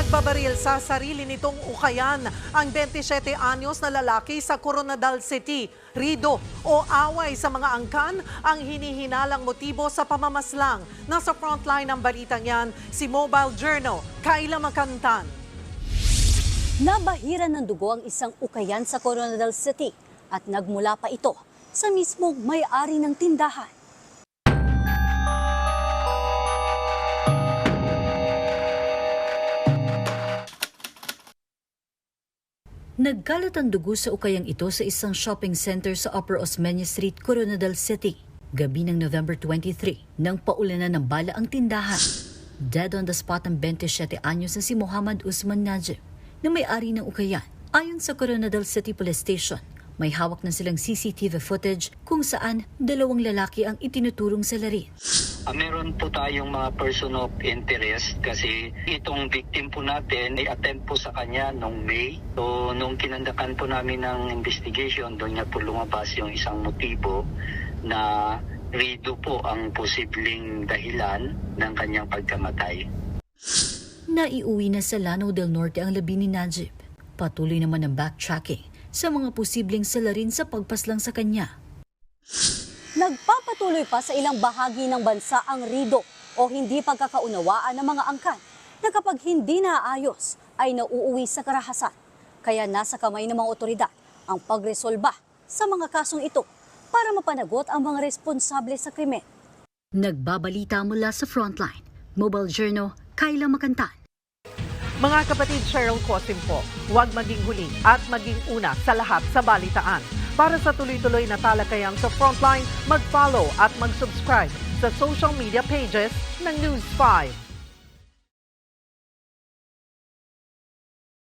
Nagbabaril sa sarili nitong ukayan ang 27 anyos na lalaki sa Coronadal City. Rido o away sa mga angkan ang hinihinalang motibo sa pamamaslang. Nasa frontline ng balitang yan, si Mobile Journal, Kayla Makantan. Nabahiran ng dugo ang isang ukayan sa Coronadal City at nagmula pa ito sa mismong may-ari ng tindahan. Nagkalat ang dugo sa ukayang ito sa isang shopping center sa Upper Osmeña Street, Coronadal City. Gabi ng November 23, nang paulanan ng bala ang tindahan. Dead on the spot ang 27 anyos na si Muhammad Usman Najib, na may-ari ng ukayan. Ayon sa Coronadal City Police Station, may hawak na silang CCTV footage kung saan dalawang lalaki ang itinuturong sa larin. Meron po tayong mga person of interest kasi itong victim po natin ay attempt po sa kanya nung May. So nung kinandakan po namin ng investigation, doon niya po lumabas yung isang motibo na Rido po ang posibleng dahilan ng kanyang pagkamatay. Naiuwi na sa Lanao del Norte ang labi ni Najib. Patuloy naman ang backtracking sa mga posibleng salarin sa pagpaslang sa kanya. Nagpapatuloy pa sa ilang bahagi ng bansa ang rido o hindi pagkakaunawaan ng mga angkan na kapag hindi naayos ay nauuwi sa karahasan. Kaya nasa kamay ng mga otoridad ang pagresolba sa mga kasong ito para mapanagot ang mga responsable sa krimen. Nagbabalita mula sa Frontline, Mobile Journal, Kayla Makantan. Mga kapatid, Cheryl Cosim po, huwag maging huli at maging una sa lahat sa balitaan. Para sa tuloy-tuloy na talakayang sa Frontline, mag-follow at mag-subscribe sa social media pages ng News 5.